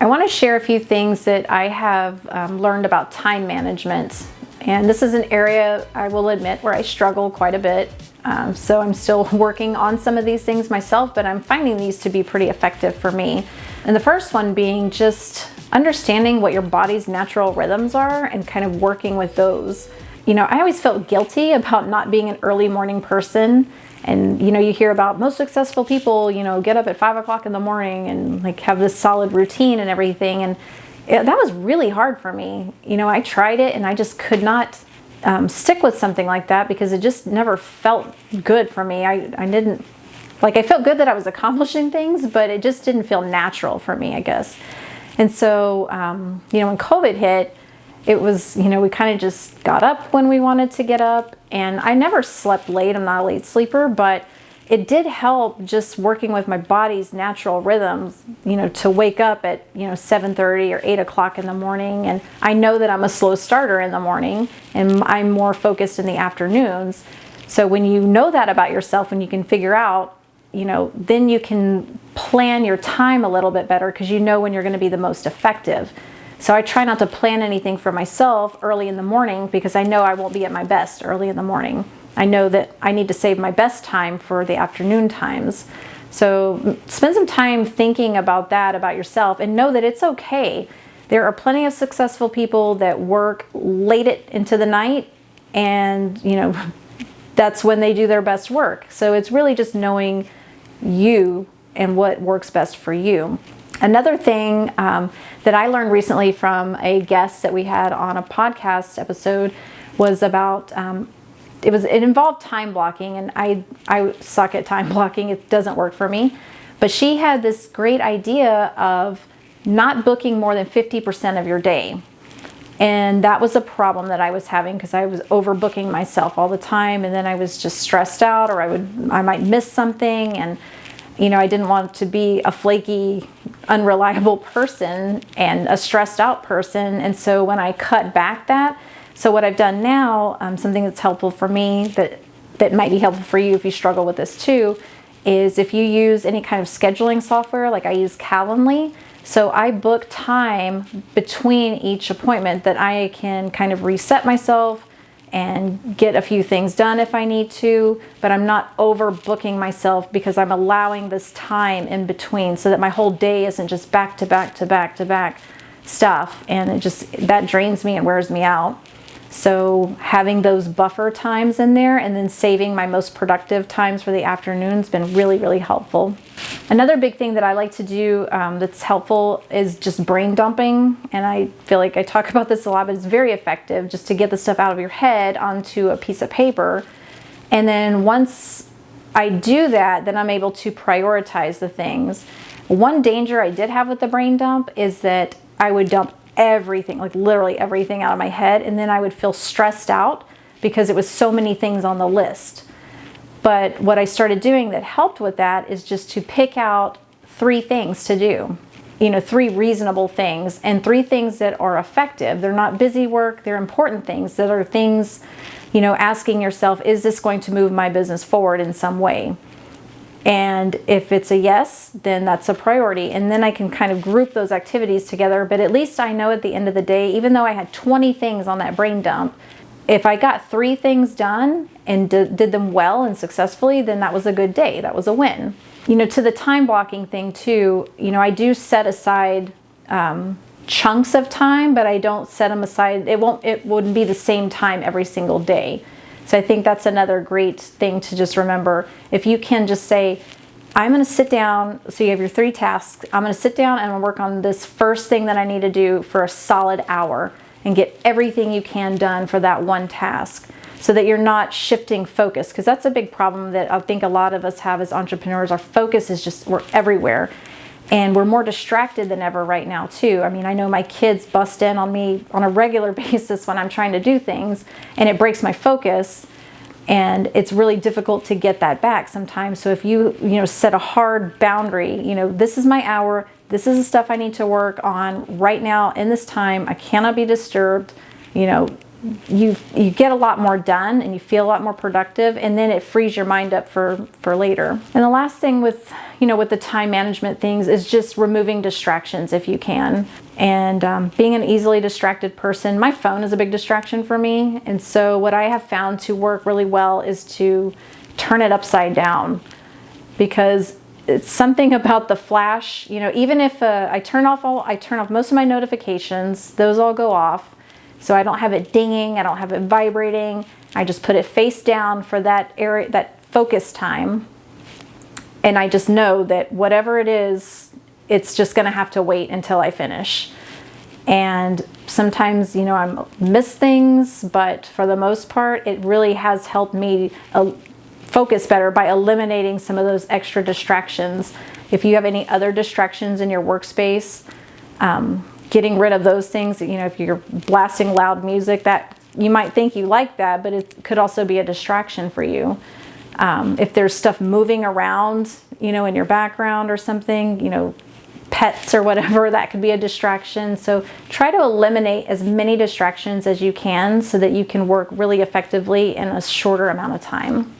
I want to share a few things that I have learned about time management. And this is an area, I will admit, where I struggle quite a bit. So I'm still working on some of these things myself, but I'm finding these to be pretty effective for me. And the first one being just understanding what your body's natural rhythms are and kind of working with those. I always felt guilty about not being an early morning person. And, you hear about most successful people, get up at 5 o'clock in the morning and like have this solid routine and everything. And that was really hard for me. I tried it and I just could not stick with something like that because it just never felt good for me. I felt good that I was accomplishing things, but it just didn't feel natural for me, I guess. And so, when COVID hit, it was, we kind of just got up when we wanted to get up, and I never slept late. I'm not a late sleeper, but it did help just working with my body's natural rhythms, to wake up at, 7:30 or 8 o'clock in the morning. And I know that I'm a slow starter in the morning and I'm more focused in the afternoons. So when you know that about yourself and you can figure out, then you can plan your time a little bit better because you know when you're going to be the most effective. So I try not to plan anything for myself early in the morning because I know I won't be at my best early in the morning. I know that I need to save my best time for the afternoon times. So spend some time thinking about that, about yourself, and know that it's okay. There are plenty of successful people that work late into the night, and that's when they do their best work. So it's really just knowing you and what works best for you. Another thing that I learned recently from a guest that we had on a podcast episode was about it involved time blocking, and I suck at time blocking. It doesn't work for me. But she had this great idea of not booking more than 50% of your day. And that was a problem that I was having because I was overbooking myself all the time, and then I was just stressed out, or I might miss something, and I didn't want to be a flaky, unreliable person and a stressed out person. And so when I cut back so what I've done now, something that's helpful for me that might be helpful for you if you struggle with this too, is if you use any kind of scheduling software, like I use Calendly. So I book time between each appointment that I can kind of reset myself and get a few things done if I need to, but I'm not overbooking myself because I'm allowing this time in between so that my whole day isn't just back to back to back to back stuff, and that drains me and wears me out. So having those buffer times in there and then saving my most productive times for the afternoon has been really, really helpful. Another big thing that I like to do that's helpful is just brain dumping. And I feel like I talk about this a lot, but it's very effective just to get the stuff out of your head onto a piece of paper. And then once I do that, then I'm able to prioritize the things. One danger I did have with the brain dump is that I would dump everything, like literally everything out of my head, and then I would feel stressed out because it was so many things on the list. But what I started doing that helped with that is just to pick out 3 things to do, 3 reasonable things, and 3 things that are effective. They're not busy work, they're important things that are things, asking yourself, is this going to move my business forward in some way? And if it's a yes, then that's a priority. And then I can kind of group those activities together. But at least I know at the end of the day, even though I had 20 things on that brain dump, if I got 3 things done and did them well and successfully, then that was a good day. That was a win. To the time blocking thing too, I do set aside chunks of time, but I don't set them aside. It wouldn't be the same time every single day. So I think that's another great thing to just remember. If you can just say, I'm going to sit down, so you have your 3 tasks, I'm going to sit down and I'm going to work on this first thing that I need to do for a solid hour and get everything you can done for that one task so that you're not shifting focus, because that's a big problem that I think a lot of us have as entrepreneurs. Our focus is just, we're everywhere. And we're more distracted than ever right now too. I mean, I know my kids bust in on me on a regular basis when I'm trying to do things, and it breaks my focus, and it's really difficult to get that back sometimes. So if you set a hard boundary, this is my hour, this is the stuff I need to work on right now in this time, I cannot be disturbed, you get a lot more done and you feel a lot more productive, and then it frees your mind up for later. And the last thing with, with the time management things is just removing distractions if you can. And being an easily distracted person, my phone is a big distraction for me. And so what I have found to work really well is to turn it upside down, because it's something about the flash. Even if I turn off most of my notifications, those all go off. So I don't have it dinging, I don't have it vibrating. I just put it face down for that area, that focus time. And I just know that whatever it is, it's just gonna have to wait until I finish. And sometimes, I miss things, but for the most part, it really has helped me focus better by eliminating some of those extra distractions. If you have any other distractions in your workspace, getting rid of those things, if you're blasting loud music, that you might think you like that, but it could also be a distraction for you. If there's stuff moving around, in your background or something, pets or whatever, that could be a distraction. So try to eliminate as many distractions as you can so that you can work really effectively in a shorter amount of time.